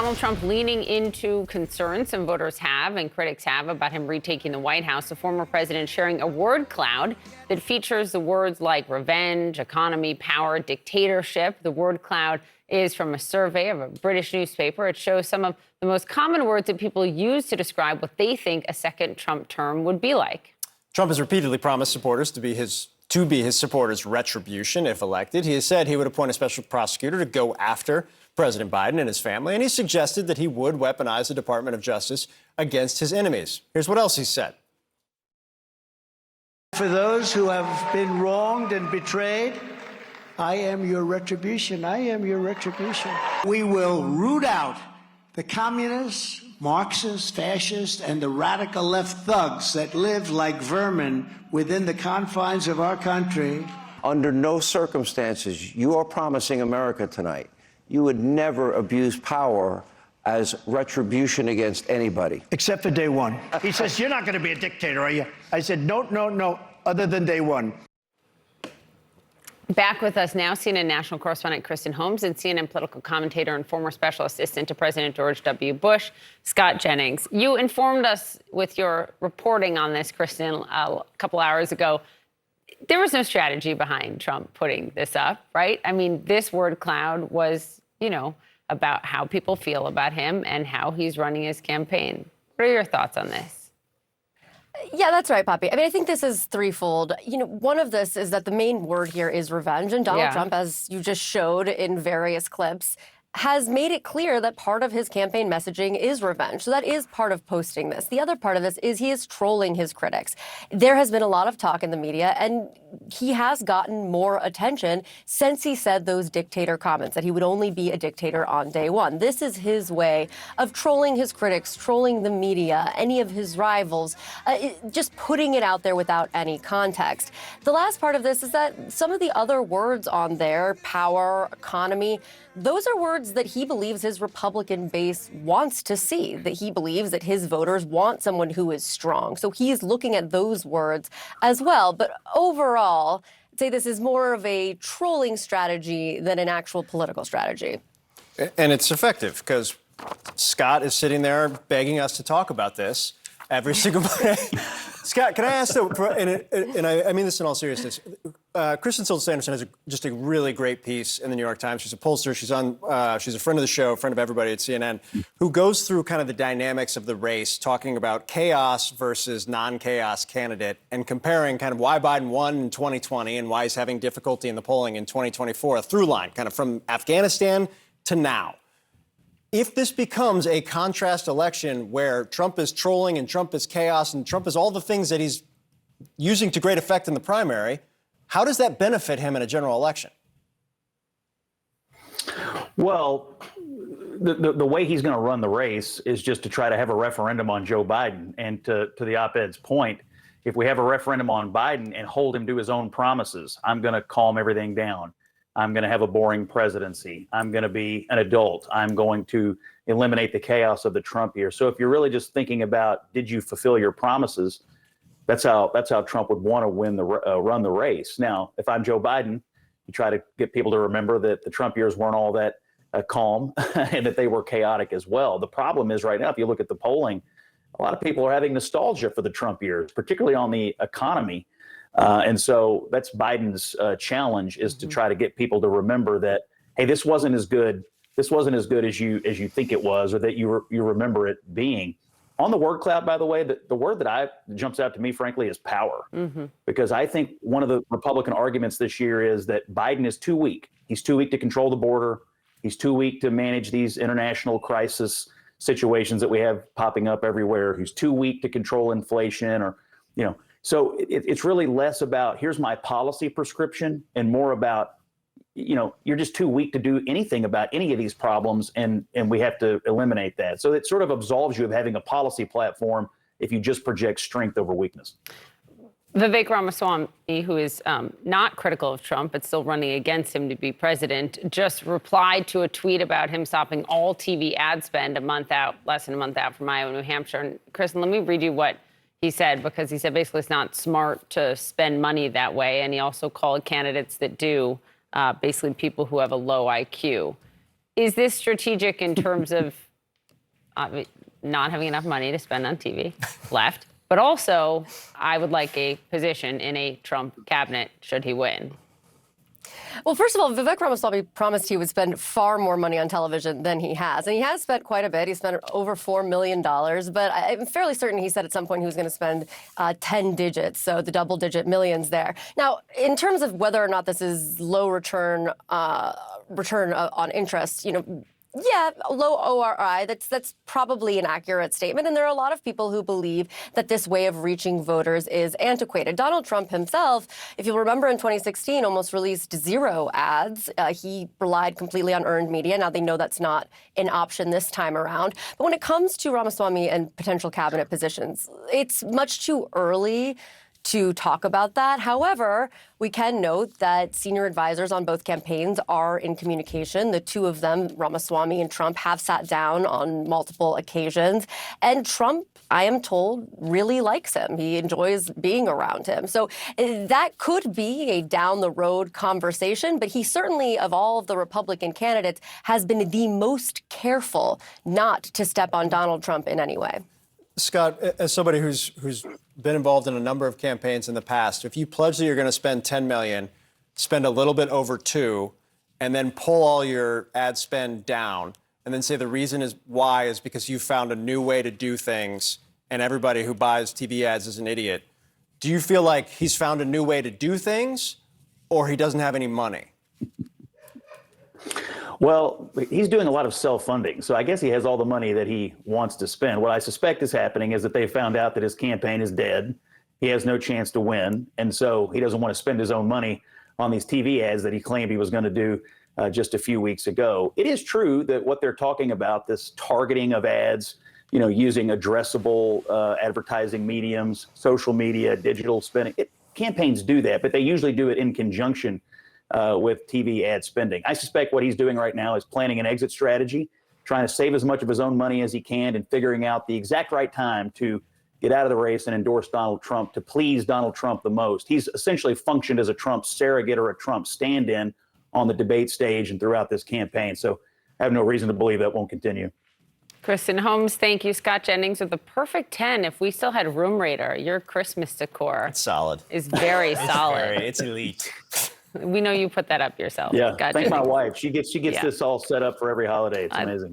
Donald Trump leaning into concerns some voters have and critics have about him retaking the White House. The former president sharing a word cloud that features the words like revenge, economy, power, dictatorship. The word cloud is from a survey of a British newspaper. It shows some of the most common words that people use to describe what they think a second Trump term would be like. Trump has repeatedly promised supporters to be his supporters' retribution if elected. He has said he would appoint a special prosecutor to go after President Biden and his family, and he suggested that he would weaponize the Department of Justice against his enemies. Here's what else he said. For those who have been wronged and betrayed, I am your retribution. I am your retribution. We will root out the communists, Marxists, fascists, and the radical left thugs that live like vermin within the confines of our country. Under no circumstances, you are promising America tonight, you would never abuse power as retribution against anybody. Except for day one. He says, you're not going to be a dictator, are you? I said, no, other than day one. Back with us now, CNN national correspondent Kristen Holmes and CNN political commentator and former special assistant to President George W. Bush, Scott Jennings. You informed us with your reporting on this, Kristen, a couple hours ago. There was no strategy behind Trump putting this up, right? I mean, this word cloud was, about how people feel about him and how he's running his campaign. What are your thoughts on this? Yeah, that's right, Poppy. I mean, I think this is threefold. One of this is that the main word here is revenge. And Donald Trump, as you just showed in various clips, has made it clear that part of his campaign messaging is revenge. So that is part of posting this. The other part of this is he is trolling his critics. There has been a lot of talk in the media, and he has gotten more attention since he said those dictator comments, that he would only be a dictator on day one. This is his way of trolling his critics, trolling the media, any of his rivals, just putting it out there without any context. The last part of this is that some of the other words on there, power, economy, those are words that he believes his Republican base wants to see, that he believes that his voters want someone who is strong. So he's looking at those words as well. But overall, I'd say this is more of a trolling strategy than an actual political strategy. And it's effective because Scott is sitting there begging us to talk about this every single day. Scott, can I ask, though, and I mean this in all seriousness, Kristen Sills Sanderson has just a really great piece in the New York Times. She's a pollster. She's a friend of the show, friend of everybody at CNN, who goes through kind of the dynamics of the race, talking about chaos versus non-chaos candidate and comparing kind of why Biden won in 2020 and why he's having difficulty in the polling in 2024, a through line kind of from Afghanistan to now. If this becomes a contrast election where Trump is trolling and Trump is chaos and Trump is all the things that he's using to great effect in the primary, how does that benefit him in a general election? Well, the way he's going to run the race is just to try to have a referendum on Joe Biden. And to the op-ed's point, if we have a referendum on Biden and hold him to his own promises, I'm going to calm everything down. I'm going to have a boring presidency. I'm going to be an adult. I'm going to eliminate the chaos of the Trump year. So if you're really just thinking about, did you fulfill your promises? That's how Trump would want to run the race. Now, if I'm Joe Biden, you try to get people to remember that the Trump years weren't all that calm and that they were chaotic as well. The problem is right now, if you look at the polling, a lot of people are having nostalgia for the Trump years, particularly on the economy. And so that's Biden's challenge, is to try to get people to remember that, hey, this wasn't as good. This wasn't as good as you think it was, or that you remember it being. On the word cloud, by the way, the word that jumps out to me, frankly, is power. Because I think one of the Republican arguments this year is that Biden is too weak. He's too weak to control the border. He's too weak to manage these international crisis situations that we have popping up everywhere. He's too weak to control inflation, or, So it's really less about here's my policy prescription and more about, you're just too weak to do anything about any of these problems, and we have to eliminate that. So it sort of absolves you of having a policy platform if you just project strength over weakness. Vivek Ramaswamy, who is not critical of Trump but still running against him to be president, just replied to a tweet about him stopping all TV ad spend less than a month out from Iowa, New Hampshire. And Kristen, let me read you what he said, because he said basically it's not smart to spend money that way. And he also called candidates that do basically people who have a low IQ. Is this strategic in terms of not having enough money to spend on TV, left. But also, I would like a position in a Trump cabinet should he win. Well, first of all, Vivek Ramaswamy promised he would spend far more money on television than he has. And he has spent quite a bit. He spent over $4 million. But I'm fairly certain he said at some point he was going to spend 10 digits, so the double-digit millions there. Now, in terms of whether or not this is low return on interest, yeah, low ORI, that's probably an accurate statement. And there are a lot of people who believe that this way of reaching voters is antiquated. Donald Trump himself, if you'll remember in 2016, almost released 0 ads. He relied completely on earned media. Now they know that's not an option this time around. But when it comes to Ramaswamy and potential cabinet positions, it's much too early to talk about that. However, we can note that senior advisors on both campaigns are in communication. The two of them, Ramaswamy and Trump, have sat down on multiple occasions. And Trump, I am told, really likes him. He enjoys being around him. So that could be a down-the-road conversation, but he certainly, of all of the Republican candidates, has been the most careful not to step on Donald Trump in any way. Scott, as somebody who's been involved in a number of campaigns in the past, if you pledge that you're going to spend $10 million, spend a little bit over $2 million, and then pull all your ad spend down, and then say the reason is why is because you found a new way to do things, and everybody who buys TV ads is an idiot, do you feel like he's found a new way to do things, or he doesn't have any money? Well, he's doing a lot of self-funding, so I guess he has all the money that he wants to spend. What I suspect is happening is that they found out that his campaign is dead. He has no chance to win, and so he doesn't want to spend his own money on these TV ads that he claimed he was going to do just a few weeks ago. It is true that what they're talking about, this targeting of ads, using addressable advertising mediums, social media, digital spending, campaigns do that, but they usually do it in conjunction with TV ad spending. I suspect what he's doing right now is planning an exit strategy, trying to save as much of his own money as he can and figuring out the exact right time to get out of the race and endorse Donald Trump to please Donald Trump the most. He's essentially functioned as a Trump surrogate or a Trump stand-in on the debate stage and throughout this campaign. So I have no reason to believe that won't continue. Kristen Holmes, thank you. Scott Jennings with the perfect 10. If we still had Room Rater, your Christmas decor It's solid. is very solid. It's elite. We know you put that up yourself. Yeah, Scott thank my Jennings. wife. She gets this all set up for every holiday. It's amazing.